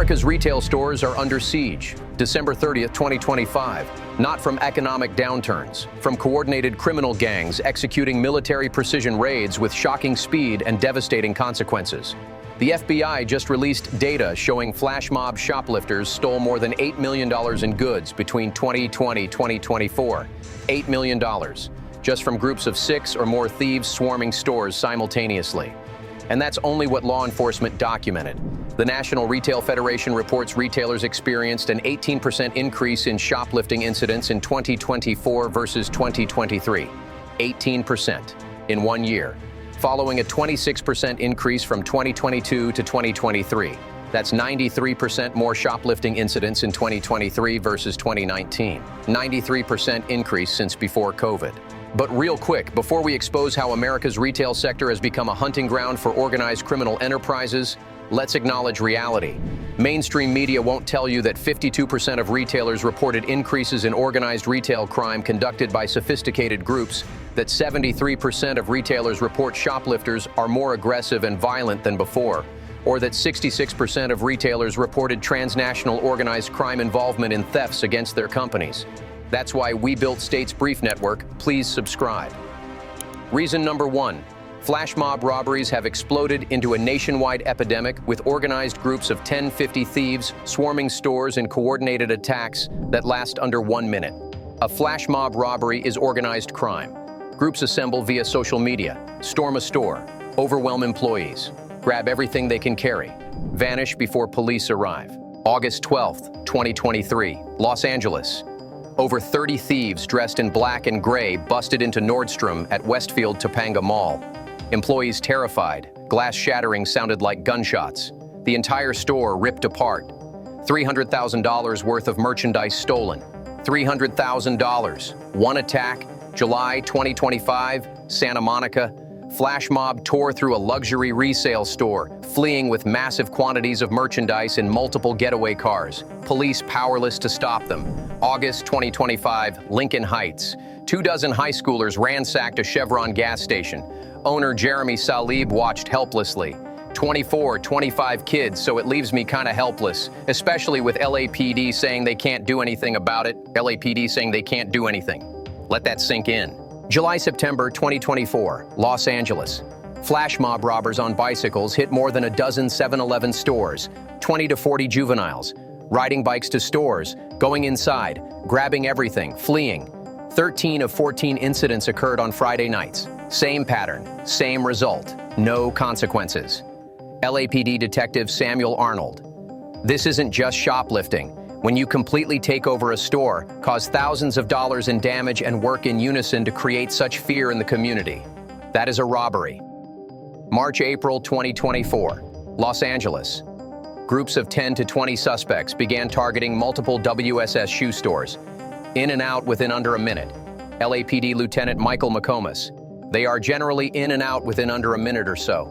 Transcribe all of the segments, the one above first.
America's retail stores are under siege. December 30th, 2025. Not from economic downturns, from coordinated criminal gangs executing military precision raids with shocking speed and devastating consequences. The FBI just released data showing flash mob shoplifters stole more than $8 million in goods between 2020 and 2024. $8 million, just from groups of 6 or more thieves swarming stores simultaneously. And that's only what law enforcement documented. The National Retail Federation reports retailers experienced an 18% increase in shoplifting incidents in 2024 versus 2023. 18% in 1 year, following a 26% increase from 2022 to 2023. That's 93% more shoplifting incidents in 2023 versus 2019. 93% increase since before COVID. But real quick, before we expose how America's retail sector has become a hunting ground for organized criminal enterprises, let's acknowledge reality. Mainstream media won't tell you that 52% of retailers reported increases in organized retail crime conducted by sophisticated groups, that 73% of retailers report shoplifters are more aggressive and violent than before, or that 66% of retailers reported transnational organized crime involvement in thefts against their companies. That's why we built State's Brief Network. Please subscribe. Reason number 1. Flash mob robberies have exploded into a nationwide epidemic with organized groups of 10-50 thieves swarming stores in coordinated attacks that last under 1 minute. A flash mob robbery is organized crime. Groups assemble via social media, storm a store, overwhelm employees, grab everything they can carry, vanish before police arrive. August 12th, 2023, Los Angeles. Over 30 thieves dressed in black and gray busted into Nordstrom at Westfield Topanga Mall. Employees terrified, glass shattering sounded like gunshots. The entire store ripped apart. $300,000 worth of merchandise stolen. $300,000. One attack, July 2025, Santa Monica. Flash mob tore through a luxury resale store, fleeing with massive quantities of merchandise in multiple getaway cars. Police powerless to stop them. August 2025, Lincoln Heights. 24 high schoolers ransacked a Chevron gas station. Owner Jeremy Salib watched helplessly. 25 kids, so it leaves me kind of helpless, especially with LAPD saying they can't do anything about it. LAPD saying they can't do anything. Let that sink in. July-September 2024, Los Angeles. Flash mob robbers on bicycles hit more than a dozen 7-Eleven stores, 20 to 40 juveniles, riding bikes to stores, going inside, grabbing everything, fleeing. 13 of 14 incidents occurred on Friday nights. Same pattern, same result, no consequences. LAPD Detective Samuel Arnold. This isn't just shoplifting. When you completely take over a store, cause thousands of dollars in damage and work in unison to create such fear in the community. That is a robbery. March-April 2024, Los Angeles. Groups of 10 to 20 suspects began targeting multiple WSS shoe stores. In and out within under a minute. LAPD Lieutenant Michael McComas. They are generally in and out within under a minute or so.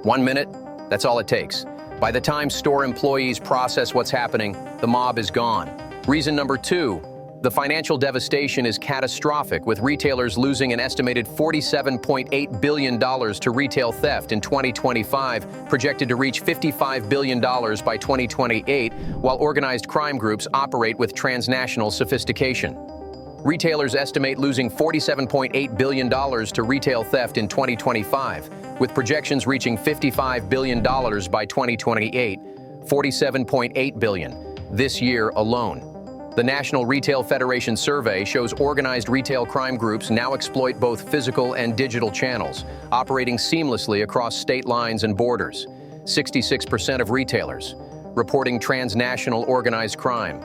1 minute, that's all it takes. By the time store employees process what's happening, the mob is gone. Reason number 2, the financial devastation is catastrophic, with retailers losing an estimated $47.8 billion to retail theft in 2025, projected to reach $55 billion by 2028, while organized crime groups operate with transnational sophistication. Retailers estimate losing $47.8 billion to retail theft in 2025, with projections reaching $55 billion by 2028, $47.8 billion this year alone. The National Retail Federation survey shows organized retail crime groups now exploit both physical and digital channels, operating seamlessly across state lines and borders. 66% of retailers reporting transnational organized crime.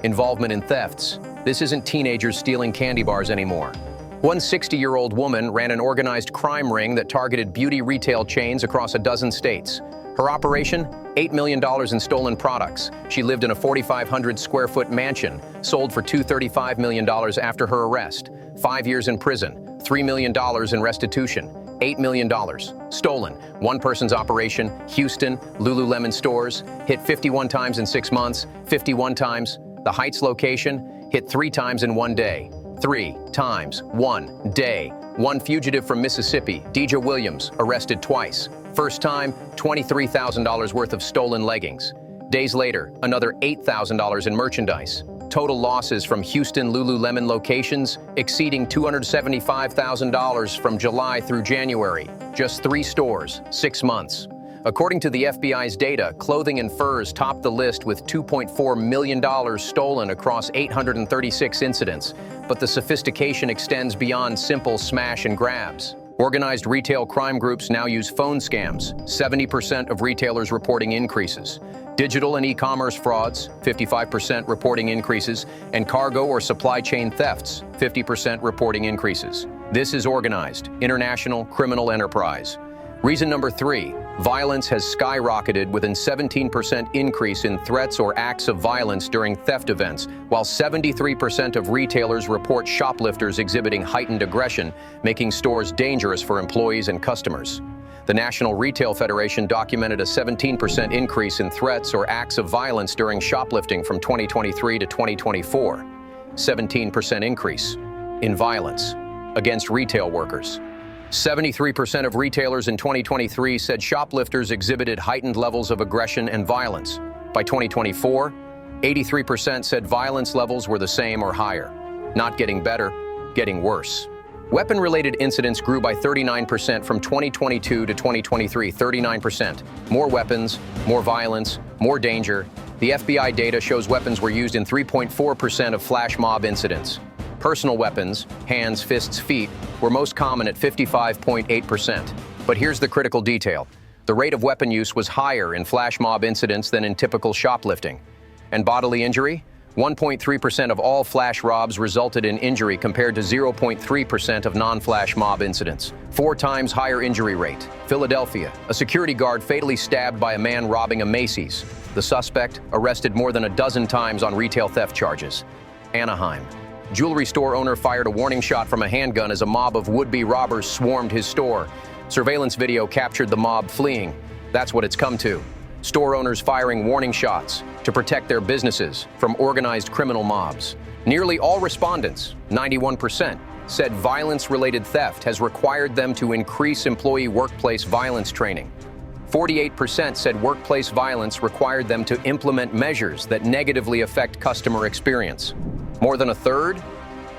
Involvement in thefts. This isn't teenagers stealing candy bars anymore. One 60-year-old woman ran an organized crime ring that targeted beauty retail chains across a dozen states. Her operation? $8 million in stolen products. She lived in a 4,500 square foot mansion, sold for $235 million after her arrest. 5 years in prison, $3 million in restitution, $8 million stolen. One person's operation, Houston, Lululemon stores, hit 51 times in 6 months, 51 times. The Heights location, hit 3 times in 1 day. 3 times, 1 day. One fugitive from Mississippi, Deja Williams, arrested twice. First time, $23,000 worth of stolen leggings. Days later, another $8,000 in merchandise. Total losses from Houston Lululemon locations exceeding $275,000 from July through January. Just 3 stores, 6 months. According to the FBI's data, clothing and furs topped the list with $2.4 million stolen across 836 incidents. But the sophistication extends beyond simple smash and grabs. Organized retail crime groups now use phone scams, 70% of retailers reporting increases. Digital and e-commerce frauds, 55% reporting increases, and cargo or supply chain thefts, 50% reporting increases. This is organized, international criminal enterprise. Reason number 3, violence has skyrocketed with a 17% increase in threats or acts of violence during theft events, while 73% of retailers report shoplifters exhibiting heightened aggression, making stores dangerous for employees and customers. The National Retail Federation documented a 17% increase in threats or acts of violence during shoplifting from 2023 to 2024. 17% increase in violence against retail workers. 73% of retailers in 2023 said shoplifters exhibited heightened levels of aggression and violence. By 2024, 83% said violence levels were the same or higher. Not getting better, getting worse. Weapon-related incidents grew by 39% from 2022 to 2023, 39%. More weapons, more violence, more danger. The FBI data shows weapons were used in 3.4% of flash mob incidents. Personal weapons, hands, fists, feet, were most common at 55.8%. But here's the critical detail. The rate of weapon use was higher in flash mob incidents than in typical shoplifting. And bodily injury? 1.3% of all flash robs resulted in injury compared to 0.3% of non-flash mob incidents. 4 times higher injury rate. Philadelphia, a security guard fatally stabbed by a man robbing a Macy's. The suspect arrested more than a dozen times on retail theft charges. Anaheim, jewelry store owner fired a warning shot from a handgun as a mob of would-be robbers swarmed his store. Surveillance video captured the mob fleeing. That's what it's come to. Store owners firing warning shots to protect their businesses from organized criminal mobs. Nearly all respondents, 91%, said violence-related theft has required them to increase employee workplace violence training. 48% said workplace violence required them to implement measures that negatively affect customer experience. More than a third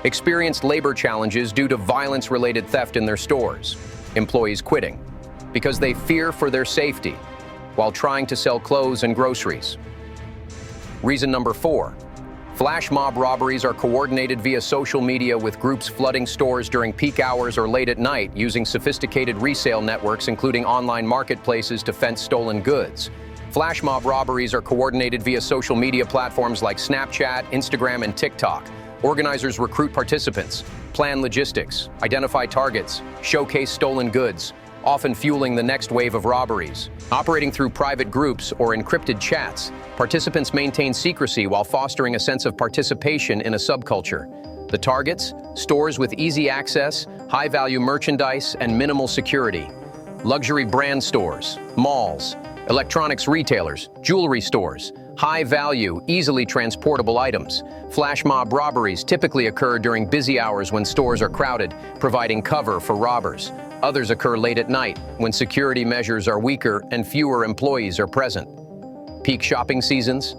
experienced labor challenges due to violence-related theft in their stores. Employees quitting because they fear for their safety while trying to sell clothes and groceries. Reason number 4, flash mob robberies are coordinated via social media with groups flooding stores during peak hours or late at night using sophisticated resale networks including online marketplaces to fence stolen goods. Flash mob robberies are coordinated via social media platforms like Snapchat, Instagram, and TikTok. Organizers recruit participants, plan logistics, identify targets, showcase stolen goods, often fueling the next wave of robberies. Operating through private groups or encrypted chats, participants maintain secrecy while fostering a sense of participation in a subculture. The targets? Stores with easy access, high-value merchandise, and minimal security. Luxury brand stores, malls, electronics retailers, jewelry stores, high-value, easily transportable items. Flash mob robberies typically occur during busy hours when stores are crowded, providing cover for robbers. Others occur late at night, when security measures are weaker and fewer employees are present. Peak shopping seasons,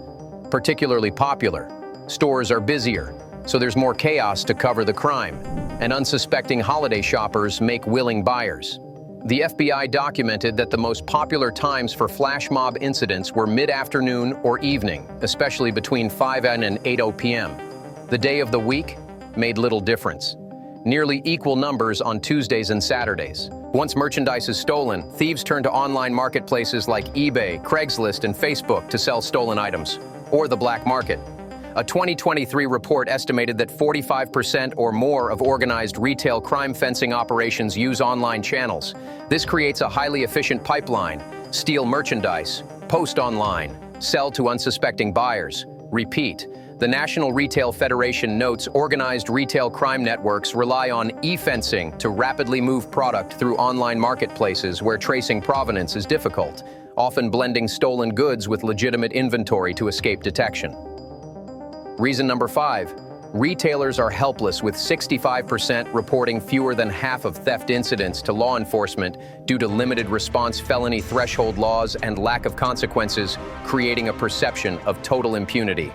particularly popular. Stores are busier, so there's more chaos to cover the crime, and unsuspecting holiday shoppers make willing buyers. The FBI documented that the most popular times for flash mob incidents were mid-afternoon or evening, especially between 5 and 8 p.m. The day of the week made little difference. Nearly equal numbers on Tuesdays and Saturdays. Once merchandise is stolen, thieves turn to online marketplaces like eBay, Craigslist, and Facebook to sell stolen items, or the black market. A 2023 report estimated that 45% or more of organized retail crime fencing operations use online channels. This creates a highly efficient pipeline. Steal merchandise, post online, sell to unsuspecting buyers, repeat. The National Retail Federation notes organized retail crime networks rely on e-fencing to rapidly move product through online marketplaces where tracing provenance is difficult, often blending stolen goods with legitimate inventory to escape detection. Reason number 5, Retailers are helpless, with 65% reporting fewer than half of theft incidents to law enforcement due to limited response felony threshold laws and lack of consequences, creating a perception of total impunity.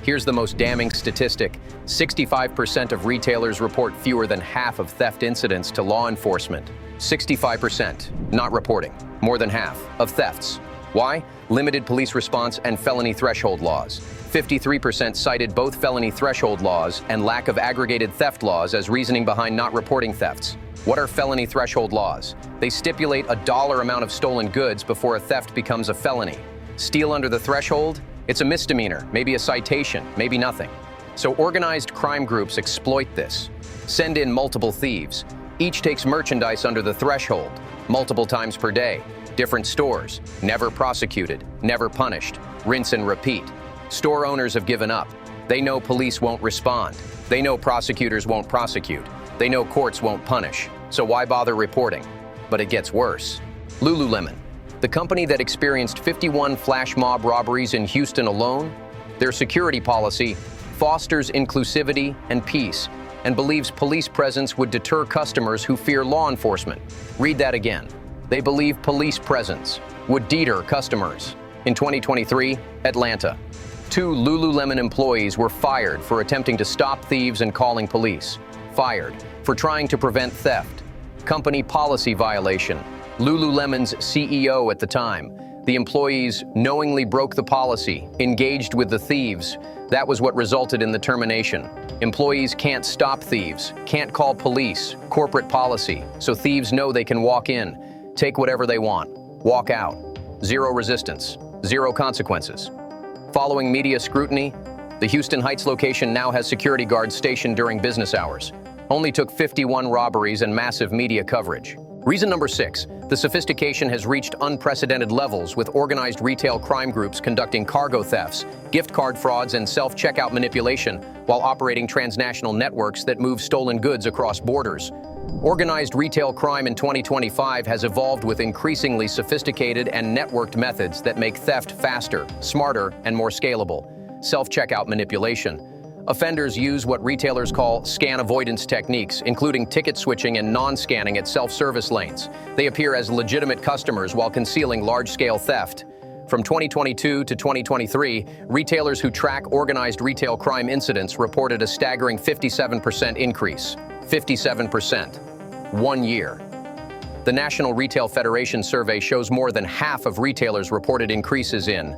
Here's the most damning statistic: 65% of retailers report fewer than half of theft incidents to law enforcement. 65% not reporting more than half of thefts. Why? Limited police response and felony threshold laws. 53% cited both felony threshold laws and lack of aggregated theft laws as reasoning behind not reporting thefts. What are felony threshold laws? They stipulate a dollar amount of stolen goods before a theft becomes a felony. Steal under the threshold? It's a misdemeanor, maybe a citation, maybe nothing. So organized crime groups exploit this. Send in multiple thieves. Each takes merchandise under the threshold, multiple times per day. Different stores, never prosecuted, never punished. Rinse and repeat. Store owners have given up. They know police won't respond. They know prosecutors won't prosecute. They know courts won't punish. So why bother reporting? But it gets worse. Lululemon, the company that experienced 51 flash mob robberies in Houston alone, their security policy fosters inclusivity and peace and believes police presence would deter customers who fear law enforcement. Read that again. They believe police presence would deter customers. In 2023, Atlanta, 2 Lululemon employees were fired for attempting to stop thieves and calling police. Fired for trying to prevent theft. Company policy violation. Lululemon's CEO at the time. The employees knowingly broke the policy, engaged with the thieves. That was what resulted in the termination. Employees can't stop thieves, can't call police, corporate policy, so thieves know they can walk in, take whatever they want, walk out. Zero resistance, zero consequences. Following media scrutiny, the Houston Heights location now has security guards stationed during business hours. Only took 51 robberies and massive media coverage. Reason number 6, the sophistication has reached unprecedented levels, with organized retail crime groups conducting cargo thefts, gift card frauds, and self-checkout manipulation while operating transnational networks that move stolen goods across borders. Organized retail crime in 2025 has evolved with increasingly sophisticated and networked methods that make theft faster, smarter, and more scalable. Self-checkout manipulation. Offenders use what retailers call scan avoidance techniques, including ticket switching and non-scanning at self-service lanes. They appear as legitimate customers while concealing large-scale theft. From 2022 to 2023, retailers who track organized retail crime incidents reported a staggering 57% increase. 57%. 1 year. The National Retail Federation survey shows more than half of retailers reported increases in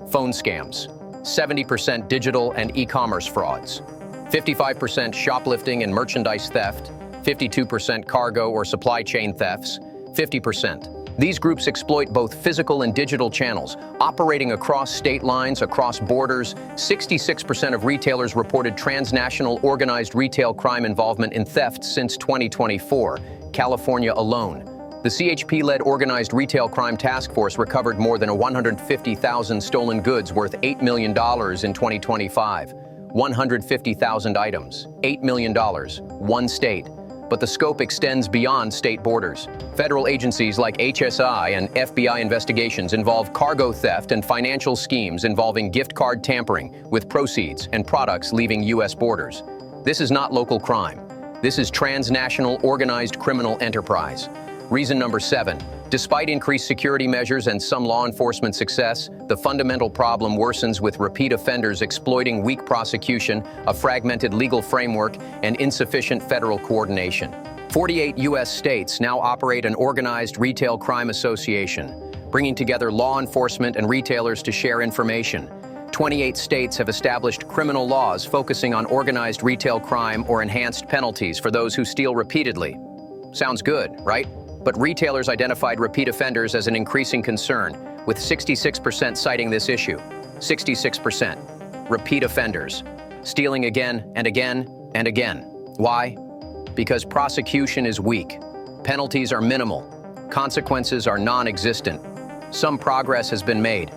phone scams, 70% digital and e-commerce frauds, 55% shoplifting and merchandise theft, 52% cargo or supply chain thefts, 50%. These groups exploit both physical and digital channels, operating across state lines, across borders. 66% of retailers reported transnational organized retail crime involvement in thefts since 2024, California alone. The CHP-led Organized Retail Crime Task Force recovered more than 150,000 stolen goods worth $8 million in 2025. 150,000 items, $8 million, one state. But the scope extends beyond state borders. Federal agencies like HSI and FBI investigations involve cargo theft and financial schemes involving gift card tampering with proceeds and products leaving U.S. borders. This is not local crime. This is transnational organized criminal enterprise. Reason number 7, despite increased security measures and some law enforcement success, the fundamental problem worsens with repeat offenders exploiting weak prosecution, a fragmented legal framework, and insufficient federal coordination. 48 U.S. states now operate an organized retail crime association, bringing together law enforcement and retailers to share information. 28 states have established criminal laws focusing on organized retail crime or enhanced penalties for those who steal repeatedly. Sounds good, right? But retailers identified repeat offenders as an increasing concern, with 66% citing this issue. 66%. Repeat offenders. Stealing again and again and again. Why? Because prosecution is weak. Penalties are minimal. Consequences are non-existent. Some progress has been made.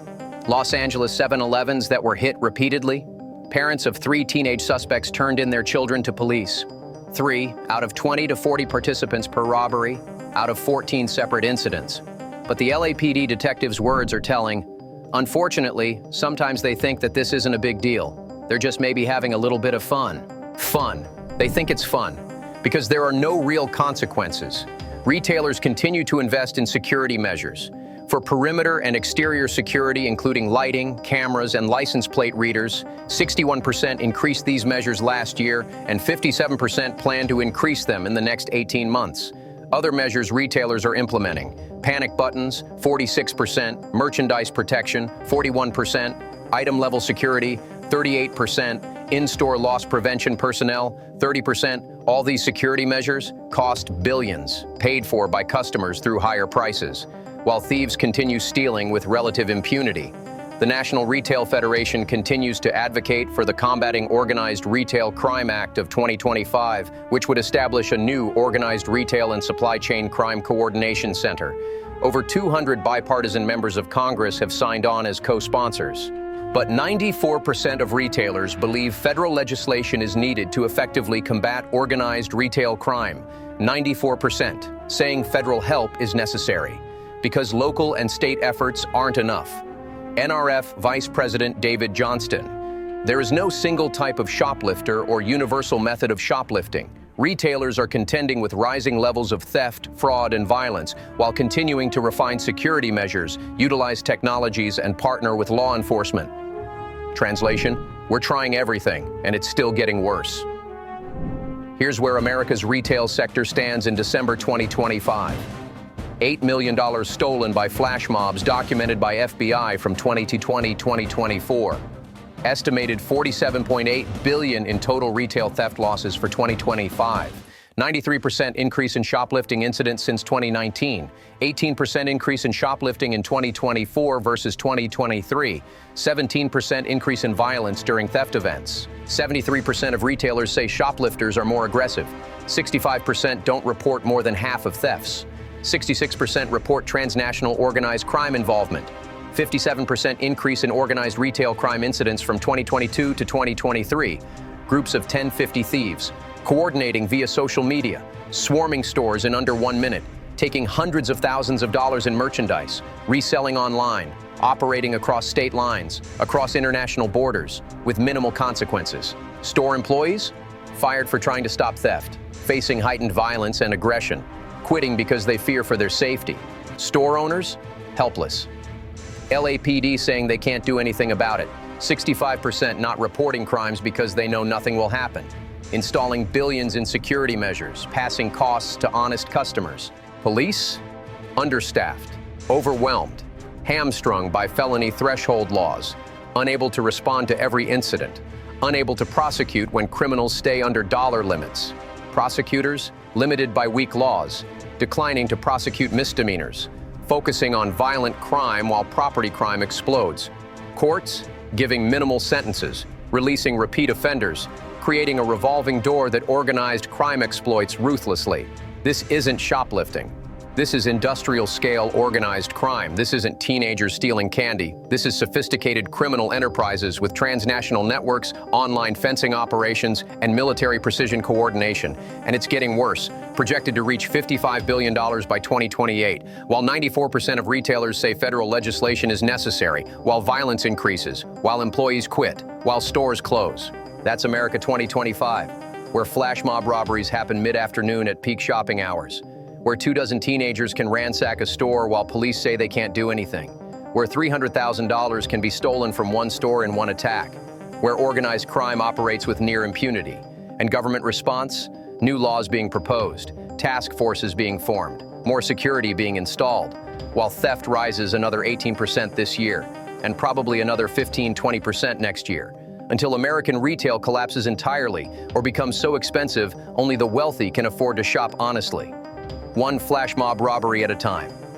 Los Angeles 7-Elevens that were hit repeatedly. Parents of 3 teenage suspects turned in their children to police. 3 out of 20 to 40 participants per robbery, out of 14 separate incidents. But the LAPD detectives' words are telling. Unfortunately, sometimes they think that this isn't a big deal. They're just maybe having a little bit of fun. Fun. They think it's fun because there are no real consequences. Retailers continue to invest in security measures. For perimeter and exterior security, including lighting, cameras, and license plate readers, 61% increased these measures last year, and 57% plan to increase them in the next 18 months. Other measures retailers are implementing: panic buttons, 46%, merchandise protection, 41%, item-level security, 38%, in-store loss prevention personnel, 30%. All these security measures cost billions, paid for by customers through higher prices, while thieves continue stealing with relative impunity. The National Retail Federation continues to advocate for the Combating Organized Retail Crime Act of 2025, which would establish a new Organized Retail and Supply Chain Crime Coordination Center. Over 200 bipartisan members of Congress have signed on as co-sponsors. But 94% of retailers believe federal legislation is needed to effectively combat organized retail crime. 94% saying federal help is necessary, because local and state efforts aren't enough. NRF Vice President David Johnston: there is no single type of shoplifter or universal method of shoplifting. Retailers are contending with rising levels of theft, fraud, and violence while continuing to refine security measures, utilize technologies, and partner with law enforcement. Translation: we're trying everything, and it's still getting worse. Here's where America's retail sector stands in December 2025. $8 million stolen by flash mobs documented by FBI from 2020-2024. Estimated $47.8 billion in total retail theft losses for 2025. 93% increase in shoplifting incidents since 2019. 18% increase in shoplifting in 2024 versus 2023. 17% increase in violence during theft events. 73% of retailers say shoplifters are more aggressive. 65% don't report more than half of thefts. 66% report transnational organized crime involvement. 57% increase in organized retail crime incidents from 2022 to 2023. Groups of 10-50 thieves, coordinating via social media, swarming stores in under 1 minute, taking hundreds of thousands of dollars in merchandise, reselling online, operating across state lines, across international borders, with minimal consequences. Store employees? Fired for trying to stop theft, facing heightened violence and aggression, quitting because they fear for their safety. Store owners? Helpless. LAPD saying they can't do anything about it. 65% not reporting crimes because they know nothing will happen. Installing billions in security measures, passing costs to honest customers. Police? Understaffed, overwhelmed, hamstrung by felony threshold laws, unable to respond to every incident, unable to prosecute when criminals stay under dollar limits. Prosecutors? Limited by weak laws, declining to prosecute misdemeanors, focusing on violent crime while property crime explodes. Courts? Giving minimal sentences, releasing repeat offenders, creating a revolving door that organized crime exploits ruthlessly. This isn't shoplifting. This is industrial-scale organized crime. This isn't teenagers stealing candy. This is sophisticated criminal enterprises with transnational networks, online fencing operations, and military precision coordination. And it's getting worse, projected to reach $55 billion by 2028, while 94% of retailers say federal legislation is necessary, while violence increases, while employees quit, while stores close. That's America 2025, where flash mob robberies happen mid-afternoon at peak shopping hours, where 24 teenagers can ransack a store while police say they can't do anything, where $300,000 can be stolen from one store in one attack, where organized crime operates with near impunity. And government response? New laws being proposed, task forces being formed, more security being installed, while theft rises another 18% this year, and probably another 15-20% next year, until American retail collapses entirely or becomes so expensive only the wealthy can afford to shop honestly. One flash mob robbery at a time.